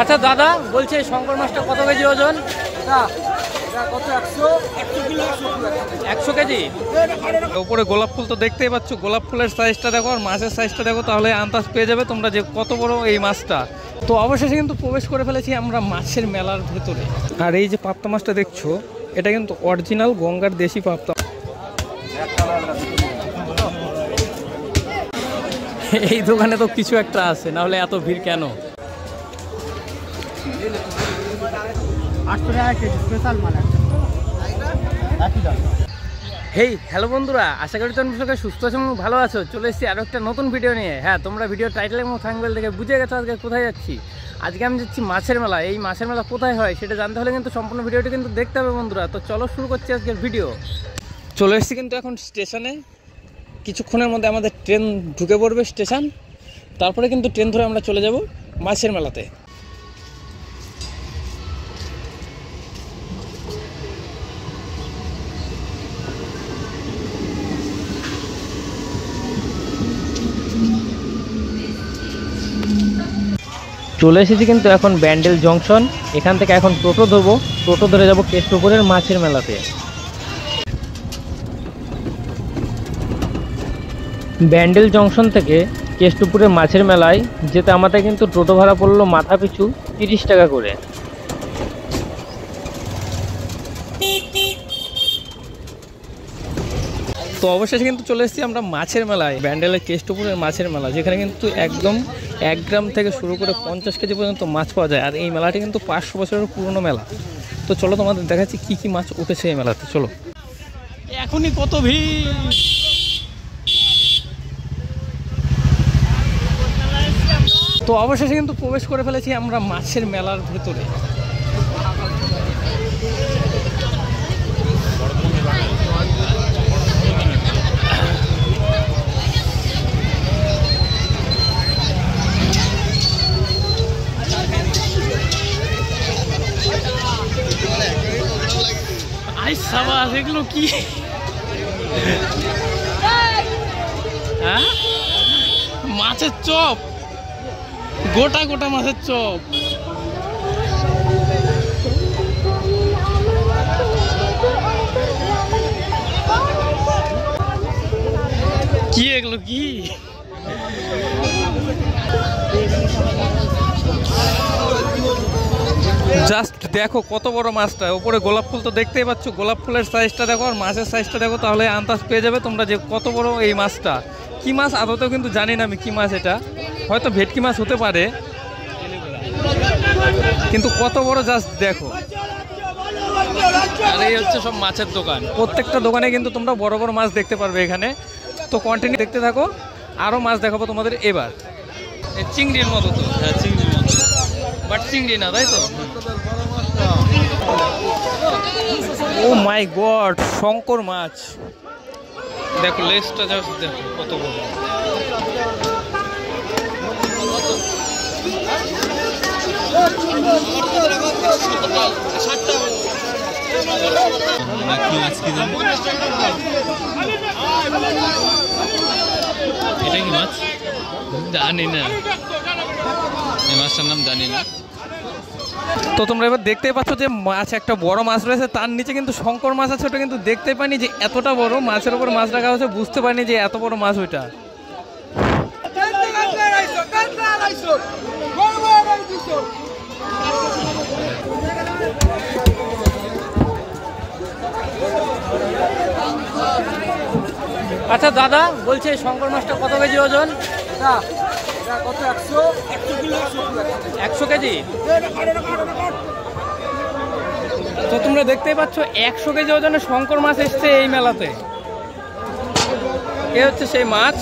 আচ্ছা দাদা, বলছি এই শঙ্কর মাছটা কত কেজি ওজন? কত 100 কেজি। উপরে গোলাপ ফুল তো দেখতেই পাচ্ছ, গোলাপ ফুলের সাইজটা দেখো আর মাছের সাইজটা দেখো, তাহলে আন্দাজ পেয়ে যাবে তোমরা যে কত বড় এই মাছটা। তো অবশেষে কিন্তু প্রবেশ করে ফেলেছি আমরা মাছের মেলার ভেতরে। আর এই যে পাবদা মাছটা দেখছো, এটা কিন্তু অরিজিনাল গঙ্গার দেশি পাবদা। এই দোকানে তো কিছু একটা আছে, না হলে এত ভিড় কেন? 800 টাকা কেজি স্পেশাল মাল। হেই হ্যালো বন্ধুরা, আশা করি তোমরা সবাই সুস্থ আছো এবং ভালো আছো। চলে এসেছি আরও একটা নতুন ভিডিও নিয়ে। হ্যাঁ, তোমরা ভিডিও টাইটেল এবং থাম্বনেল দেখে বুঝে গেছো আজকে কোথায় যাচ্ছি। আজকে আমি যাচ্ছি মাছের মেলা। এই মাছের মেলা কোথায় হয় সেটা জানতে হলে কিন্তু সম্পূর্ণ ভিডিওটি কিন্তু দেখতে হবে বন্ধুরা। তো চলো শুরু করছি আজকের ভিডিও। চলে এসেছি কিন্তু এখন স্টেশনে। কিছুক্ষণের মধ্যে আমাদের ট্রেন ঢুকে পড়বে স্টেশন, তারপরে কিন্তু ট্রেন ধরে আমরা চলে যাব মাছের মেলাতে। চলে এসেছি কিন্তু এখন ব্যান্ডেল জংশন। এখান থেকে এখন টোটো ধরবো, টোটো ধরে যাবো কেষ্টপুরের মাছের মেলাতে। ব্যান্ডেল জংশন থেকে কেষ্টপুরের মাছের মেলায় যেতে আমাদের কিন্তু টোটো ভাড়া পড়লো মাথা পিছু 30 টাকা করে। তো অবশেষে কিন্তু চলে এসেছি আমরা মাছের মেলায়, ব্যান্ডেলের কেষ্টপুরের মাছের মেলা, যেখানে কিন্তু একদম 1 গ্রাম থেকে শুরু করে 50 কেজি পর্যন্ত মাছ পাওয়া যায়। আর এই মেলাটি কিন্তু 500 বছরের পুরনো মেলা। তো চলো তোমাদের দেখাচ্ছি কি কি মাছ উঠেছে এই মেলাতে। চলো, এখনই কত ভিড়। তো অবশেষে কিন্তু প্রবেশ করে ফেলেছি আমরা মাছের মেলার ভেতরে। এগুলো কি? হ্যাঁ, মাছের চপ, গোটা গোটা মাছের চপ। কি এগুলো কি? জাস্ট দেখো কত বড় মাছটা। উপরে গোলাপ ফুল তো দেখতেই পাচ্ছ, গোলাপ ফুলের সাইজটা দেখো আর মাছের সাইজটা দেখো, তাহলে আন্দাজ পেয়ে যাবে তোমরা যে কত বড় এই মাছটা। কি মাছ আদতেও কিন্তু জানি না আমি কি মাছ, এটা হয়তো ভেটকি মাছ হতে পারে, কিন্তু কত বড় জাস্ট দেখো। আর এই হচ্ছে সব মাছের দোকান। প্রত্যেকটা দোকানে কিন্তু তোমরা বড় বড় মাছ দেখতে পারবে এখানে। তো কন্টিনিউ দেখতে থাকো, আরও মাছ দেখাবো তোমাদের এবার। এই চিংড়ির মতো তো, হ্যাঁ চিংড়ির মতো, বাট চিংড়ি না, তাই তো? ও মাই গড, শঙ্কর মাছ দেখো, লেজটা জাস্ট দেখো কত বড়। এটা কি মাছ জানি না, এই মাছটার নাম জানি না। তো তোমরা এবার দেখতেই পাচ্ছ যে মাছ, একটা বড় মাছ রয়েছে, তার নিচে কিন্তু শঙ্কর মাছ আছে। ওটা কিন্তু দেখতে পাইনি যে এতটা বড় মাছের উপর মাছ রাখা হয়েছে, বুঝতে পারিনি যে এত বড় মাছ ওইটা। আচ্ছা দাদা, বলছি এই শঙ্কর মাছটা কত কেজি ওজন? কত 100 কেজি। তো তোমরা দেখতেই পাচ্ছ 100 কেজি ওজনের শঙ্কর মাছ এসছে এই মেলাতে। এ হচ্ছে সেই মাছ।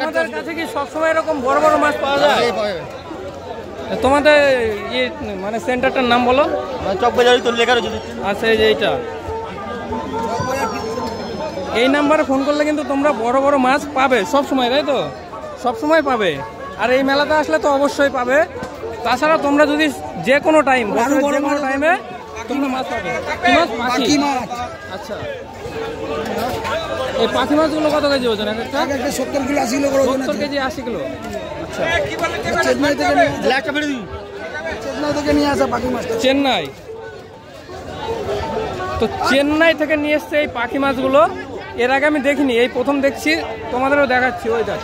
তোমাদের কাছে কি সবসময় এরকম বড় বড় মাছ পাওয়া যায়? তোমাদের ইয়ে মানে সেন্টারটার নাম বলো। আচ্ছা, এই যে এইটা, এই নাম্বারে ফোন করলে কিন্তু তোমরা বড় বড় মাছ পাবে সব সময়, তাই তো? সব সময় পাবে। আর এই মেলাতে আসলে তো অবশ্যই পাবে। তাছাড়া তোমরা যদি যে কোনো টাইম, যে কোনো টাইমে তোমরা মাছ পাবে কি মাছ? পাখি মাছ। আচ্ছা, এই পাখি মাছগুলো কত কেজি ওজন? এক একটা 70 কিলো 80 কিলো করে ওজন 70 কেজি 80 কিলো। আচ্ছা, চেন্নাই থেকে নিয়ে আসা পাখি মাছটা। চেন্নাই, তো চেন্নাই থেকে নিয়ে এসছে এই পাখি মাছগুলো। এর আগে আমি দেখিনি, এই প্রথম দেখছি, তোমাদেরও দেখাচ্ছি। ওই দেখ,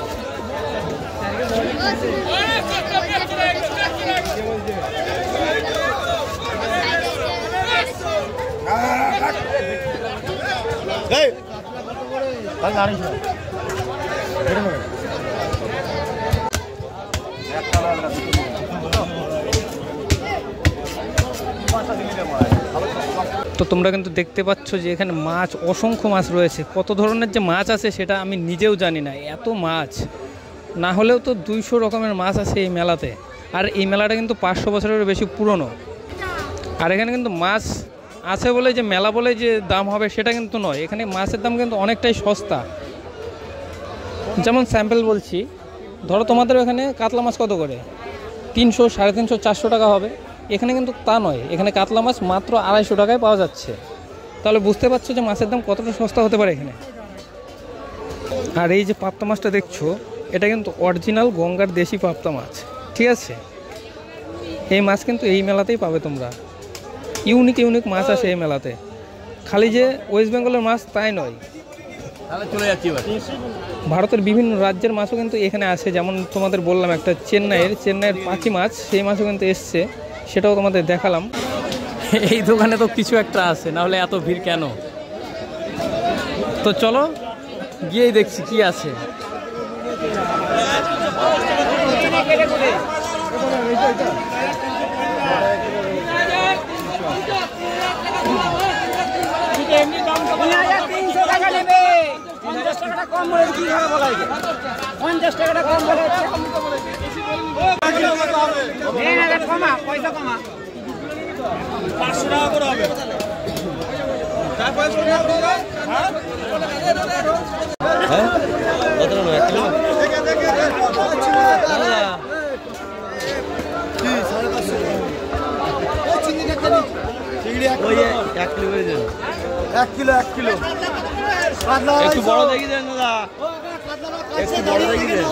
তো তোমরা কিন্তু দেখতে পাচ্ছ যে এখানে মাছ, অসংখ্য মাছ রয়েছে। কত ধরনের যে মাছ আছে সেটা আমি নিজেও জানি না। এত মাছ না হলেও তো 200 রকমের মাছ আছে এই মেলাতে। আর এই মেলাটা কিন্তু 500 বছরের বেশি পুরনো। আর এখানে কিন্তু মাছ আছে বলে যে মেলা বলে যে দাম হবে সেটা কিন্তু নয়। এখানে মাছের দাম কিন্তু অনেকটাই সস্তা। যেমন স্যাম্পল বলছি, ধরো তোমাদের এখানে কাতলা মাছ কত করে? 300, 350, 400 টাকা হবে। এখানে কিন্তু তা নয়, এখানে কাতলা মাছ মাত্র 250 টাকায় পাওয়া যাচ্ছে। তাহলে বুঝতে পারছো যে মাছের দাম কতটা সস্তা হতে পারে এখানে। আর এই যে পাবদা মাছটা দেখছো, এটা কিন্তু অরিজিনাল গঙ্গার দেশি পাবদা মাছ, ঠিক আছে? এই মাছ কিন্তু এই মেলাতেই পাবে তোমরা। ইউনিক ইউনিক মাছ আছে এই মেলাতে। খালি যে ওয়েস্ট বেঙ্গলের মাছ তাই নয়, চলে যাচ্ছি এবার। ভারতের বিভিন্ন রাজ্যের মাছও কিন্তু এখানে আসে। যেমন তোমাদের বললাম একটা চেন্নাইয়ের পাখি মাছ, সেই মাছও কিন্তু এসছে, সেটাও তোমাদের দেখালাম। এই দোকানে তো কিছু একটা আছে, না হলে এত ভিড় কেন? তো চলো গিয়েই দেখছি কি আছে। এক কিলো একটু বড় দেখি দেন দাদা, একটু বড় দেখি দেন।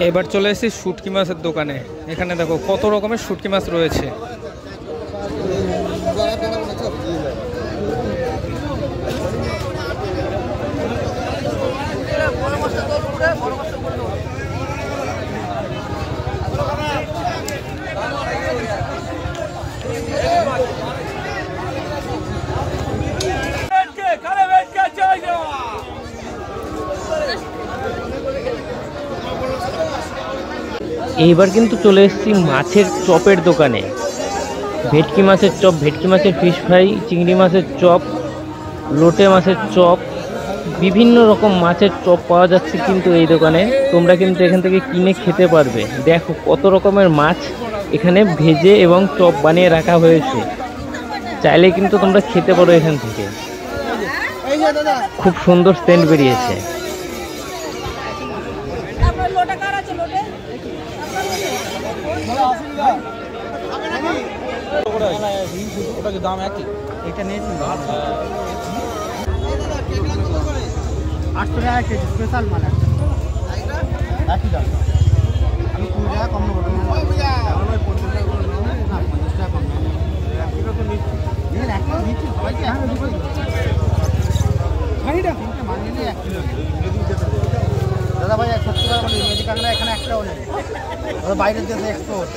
এবার চলে এসেছি শুটকি মাছের দোকানে। এখানে দেখো কত রকমের শুটকি মাছ রয়েছে। এইবার কিন্তু চলে এসেছি মাছের চপের দোকানে। ভেটকি মাছের চপ, ভেটকি মাছের ফিশ ফ্রাই, চিংড়ি মাছের চপ, লোটে মাছের চপ, বিভিন্ন রকম মাছের চপ পাওয়া যাচ্ছে কিন্তু এই দোকানে। তোমরা কিন্তু এখান থেকে কিনে খেতে পারবে। দেখো কত রকমের মাছ এখানে ভেজে এবং চপ বানিয়ে রাখা হয়েছে। চাইলে কিন্তু তোমরা খেতে পারো এখান থেকে। খুব সুন্দর সেন্ট বেরিয়েছে। দাম একই, এটা নিয়েছি 800 টাকা কেজি, স্পেশাল মাল একই দাম। আমি 20 টাকা কম নেবো, 50 টাকা কম দাদা ভাই। 70 টাকা মানে মেডিকালরা এখানে একটাও নেই, বাইরের দেশে এক্সপোর্ট।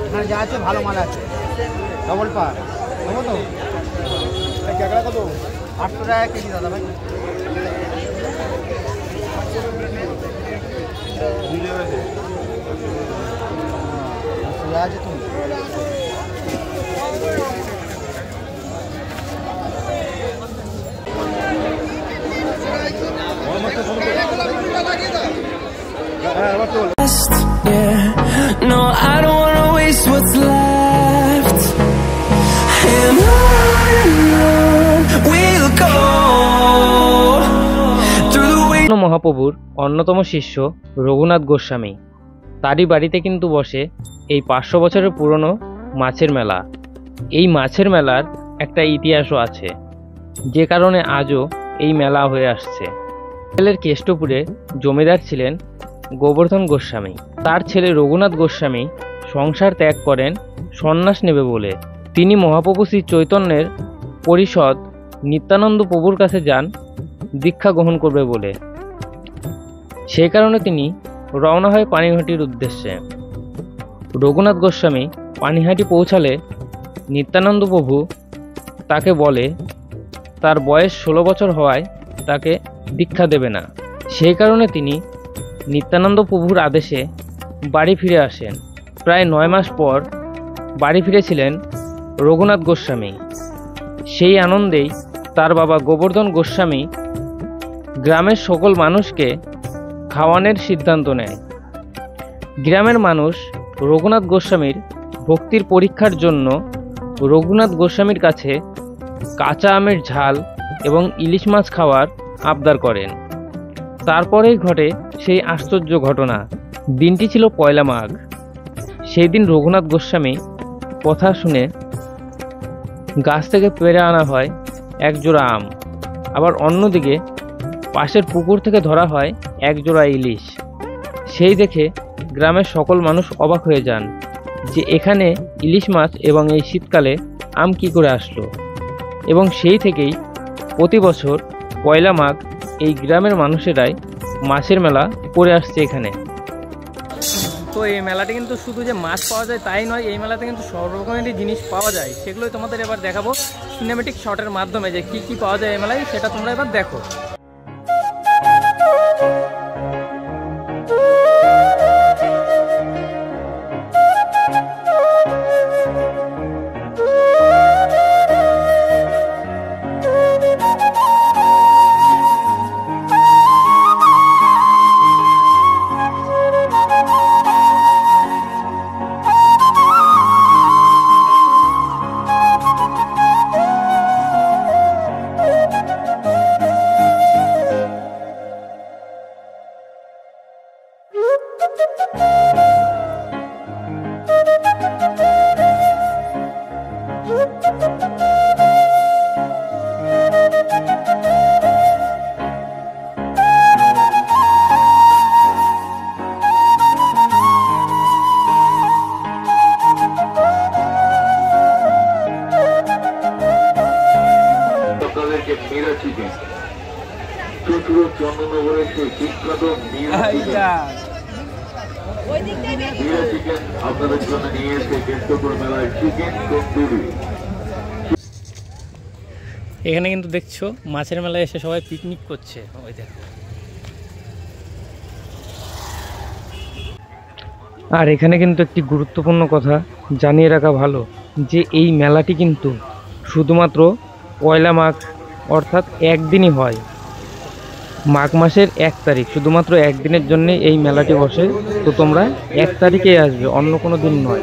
এখানে যা আছে ভালো মাল আছে। ডবল পা দেবো তো? ক্যাকড়া কত? 800 টাকা কেজি দাদা ভাই। আছে তুমি No, I don't wanna waste what's left, and on we'll go through the way. মহাপ্রভুর অন্যতম শিষ্য রঘুনাথ গোস্বামী, তারই বাড়িতে কিন্তু বসে এই 500 বছরের পুরনো মাছের মেলা। এই মাছের মেলার একটা ইতিহাসও আছে, যে কারণে আজও এই মেলা হয়ে আসছে। ছেলের কেষ্টপুরে জমিদার ছিলেন গোবর্ধন গোস্বামী। তার ছেলে রঘুনাথ গোস্বামী সংসার ত্যাগ করেন সন্ন্যাস নেবে বলে। তিনি মহাপ্রভু শ্রী চৈতন্যের পরিষদ নিত্যানন্দ প্রভুর কাছে যান দীক্ষা গ্রহণ করবে বলে। সেই কারণে তিনি রওনা হয় পানিহাটির উদ্দেশ্যে। রঘুনাথ গোস্বামী পানিহাটি পৌঁছালে নিত্যানন্দ প্রভু তাকে বলে তার বয়স 16 বছর হওয়ায় তাকে দীক্ষা দেবে না। সেই কারণে তিনি নিত্যানন্দ প্রভুর আদেশে বাড়ি ফিরে আসেন। প্রায় 9 মাস পর বাড়ি ফিরেছিলেন রঘুনাথ গোস্বামী। সেই আনন্দেই তার বাবা গোবর্ধন গোস্বামী গ্রামের সকল মানুষকে খাওয়ানোর সিদ্ধান্ত নেয়। গ্রামের মানুষ রঘুনাথ গোস্বামীর ভক্তির পরীক্ষার জন্য রঘুনাথ গোস্বামীর কাছে কাঁচা আমের ঝাল এবং ইলিশ মাছ খাওয়ার আবদার করেন। তারপরেই ঘটে সেই আশ্চর্য ঘটনা। দিনটি ছিল পয়লা মাঘ। সেই দিন রঘুনাথ গোস্বামী কথা শুনে গাছ থেকে পেড়ে আনা হয় এক জোড়া আম, আবার অন্যদিকে পাশের পুকুর থেকে ধরা হয় এক জোড়া ইলিশ। সেই দেখে গ্রামের সকল মানুষ অবাক হয়ে যান যে এখানে ইলিশ মাছ এবং এই শীতকালে আম কী করে আসলো। এবং সেই থেকেই প্রতি বছর পয়লা মাঘ এই গ্রামের মানুষেরাই মাছের মেলা করে আসছে এখানে। তো এই মেলাতে কিন্তু শুধু যে মাছ পাওয়া যায় তাই নয়, এই মেলাতে কিন্তু সব রকমেরই জিনিস পাওয়া যায়। সেগুলোই তোমাদের এবার দেখাবো সিনেমেটিক শটের মাধ্যমে, যে কী কী পাওয়া যায় এই মেলায় সেটা তোমরা এবার দেখো। চন্দ্রনগরের সেই বিখ্যাত চিকেন আপনাদের জন্য নিয়ে এসে কেষ্টপুর মেলায় চিকেন তন্দুরি। এখানে কিন্তু দেখছো মাছের মেলায় এসে সবাই পিকনিক করছে। ওই দেখো, আর এখানে কিন্তু একটি গুরুত্বপূর্ণ কথা জানিয়ে রাখা ভালো, যে এই মেলাটি কিন্তু শুধুমাত্র পয়লা মাঘ অর্থাৎ একদিনই হয়। মাঘ মাসের 1 তারিখ শুধুমাত্র একদিনের জন্য এই মেলাটি বসে। তো তোমরা 1 তারিখেই আসবে, অন্য কোনো দিন নয়।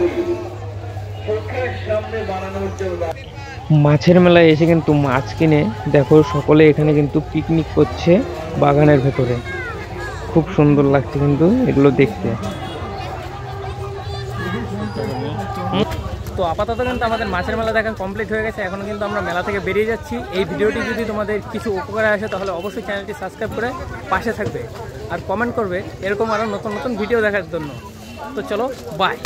মাছের মেলায় এসে কিন্তু মাছ কিনে দেখো সকলে এখানে কিন্তু পিকনিক করছে বাগানের ভেতরে। খুব সুন্দর লাগছে কিন্তু এগুলো দেখতে। তো আপাতত কিন্তু আমাদের মাছের মেলা দেখা কমপ্লিট হয়ে গেছে। এখন কিন্তু আমরা মেলা থেকে বেরিয়ে যাচ্ছি। এই ভিডিওটি যদি তোমাদের কিছু উপকারে আসে তাহলে অবশ্যই চ্যানেলটি সাবস্ক্রাইব করে পাশে থাকবে আর কমেন্ট করবে এরকম আরও নতুন নতুন ভিডিও দেখার জন্য। তো চলো, বাই।